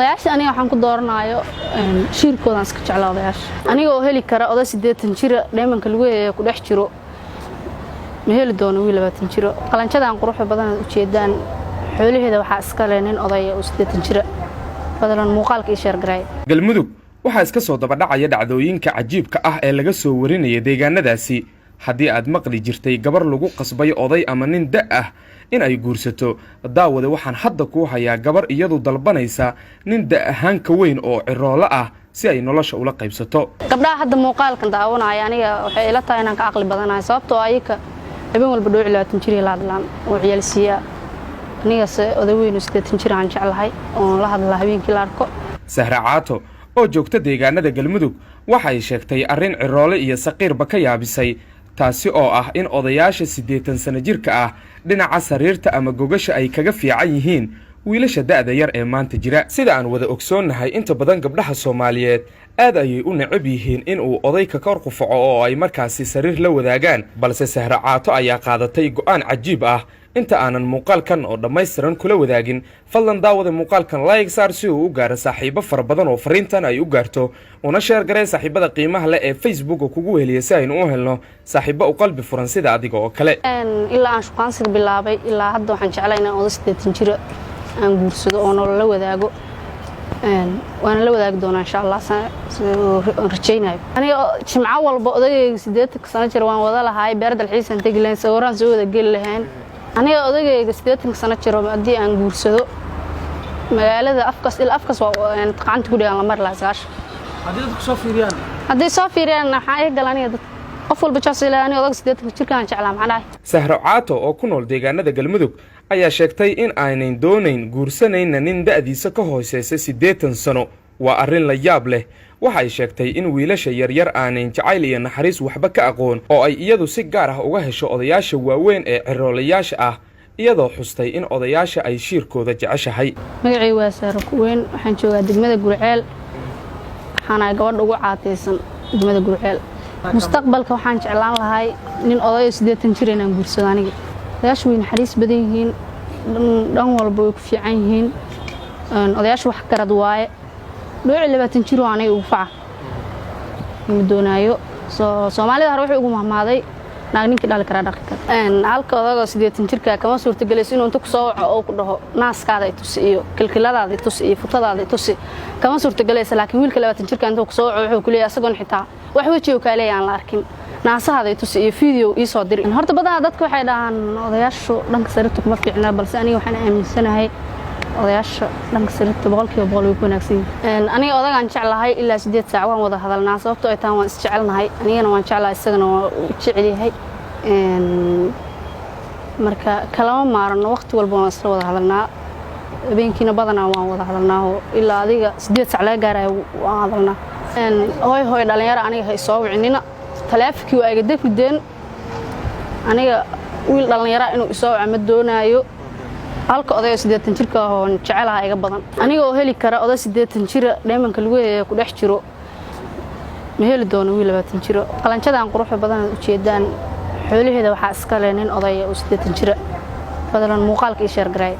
odayaasha aniga waxaan ku dooranayo shirkoodan iska jeclaa odayaasha aniga oo heli kara oday 80 jir dheemanka lagu heeyo ku dhex jiro ma heli doono wiil 20 jir qalanjadan quruxda badan u jeedaan xoolaheeda waxa iska leenin oday oo 80 jir fadlan muuqaalka ii sheer garay galmudug waxa iska soo daba dhacaya dhacdooyinka cajiibka ah ee laga soo warinayay deegaanadaasi haddii aad maqli jirtay gabar lagu qasbay oday ama nin da ah in ay guursato daawada waxaan hadda ku hayaa gabar iyadu dalbanaysa nin da ahaan ka weyn oo ciroolo ah si ay nolosha ula qaybsato gabdhaha hadda muuqaalkan daawanaya aniga waxay ila tahay inaan ka aqli badanahay sababtoo ayka habeen walba dhooc 20 jir la hadlaan oo ciyaalsiya aniga oday weyn 80 jir aan jeclahay oo la hadla habeenkii la arko Sahra Caato oo joogta deegaanada galmudug waxay sheegtay arrin ciroole iyo saqiirba ka yaabisay taasi oo ah in odayaasha 80 sano jirka ah dhinaca sariirta ama gogasha ay kaga fiican yihiin wiilasha da'da yar ee maanta jira sida aan wada ogsoonnahay inta badan gabdhaha Soomaaliyeed aad ayay u necab yihiin in uu oday ka kor qufaco oo ay markaasi sariir la wadaagaan balse Sahra Caato ayaa qaadatay go'aan cajiib ah inta aanan muuqaalkan oo dhammaystiran kula wadaagin fadlan daawada muuqaalkan like saar si uu u gaaro saaxiibo fara badan oo fariintan ay u gaarto una share garee saaxiibada qiimaha leh ee Facebook oo kugu weheliya si aynu u helno saaxiibo u qalbi furan sida adiga oo kale ilaa aan shaqaansiga bilaabay ilaa hadda waxaan jeclahay inaan oday 80 jir aan guursado oo nolol la wadaago waana la wadaagi doonaa insha Allah rajaynayo aniga jimco walba odayga 80 sano jir waan wada lahaay beer dalxiisan tagi lahayn sawiraan soo wada gali lahayn aniga odayga 80 sano jir hadii aan guursado magaalada afkas waa qacanta ku dhigan la mar la saash hadii soo fiiriyaan waxa ay galaniga dad qof walba jacaylaani odayga 80 jirkaan jeclaa macnahay Sahra Caato oo ku nool deegaanada galmudug ayaa sheegtay in aanay doonayn guursanayna nin da'diisa ka hooseysa 80 sano waa arrin la yaab leh waxay sheegtay in wiilasha yaryar aanay jacayl iyo naxariis waxba ka aqoon oo ay iyadu si gaar ah uga hesho odayaasha waaweyn ee ciroolayaasha ah iyadoo xustay in odayaasha ay shirkooda jeceshahay magacay waa Sahra Kuweyn waxaan joogaa degmada Gurceel waxaan gabadh ugu caateysan degmada Gurceel mustaqbalka waxaan jeclaan lahay nin oday 80 jir inaan guursado aniga odayaashu way naxariis badan yihiin dhan walba way ku fiican yihiin odayaashu wax garad waaye dhooc 20 jir aanay ugu faca mudoonayo Soomaalida hore wuxuu ugu mahmaaday naag ninkii dhali kara dhaqi kara halka odaga 80 jirka kama suurtagelayso inuu inta ku soo waco oo ku dhaho naaskaada ay tusi iyo kilkiladaada ay tusi iyo futadaada ay tusi kama suurtagelayso laakiin wiilka 20 jirka inta ku soo waco wuxuu ku leeyahay asagoon xitaa wax wajiga ka leeyaan la arkin naasahaada ay tusi iyo video ii soo diray horta badan dadku waxay dhahaan odayaashu dhanka sariirta kuma fiicna balse aniga waxaan aaminsanahay odayaasha dhanka sariirta boqolkiiba way ku wanaagsan yihiin aniga odagaan jeclahay ilaa 8 saac waan wada hadalnaa sababtoo ay taan waan is jecelnahay anigana waan jeclahay isagana waan jecel yahay marka kalama maarno waqti walba waan isla wada hadalnaa habeenkiina badanaa waan wada hadalnaa ilaa adiga 8 saac laga gaaray waan hadalnaa hooy dhalinyaro aniga hay soo wicinina taleefankii waa iga degdeen aniga wiil dhalinyaro inuu isoo wacmo doonaayo halka oday 80 jirka oo jecelaha iga badan aniga oo heli kara oday 80 jir dheemanka lagu heeyo ku dhex jiro ma heli doono wiil 20 jir qalanjadan quruxda badan u jeedaan xoolaheeda waxa iska leenin oday oo 80 jir fadlan muuqaalka ii sheer garay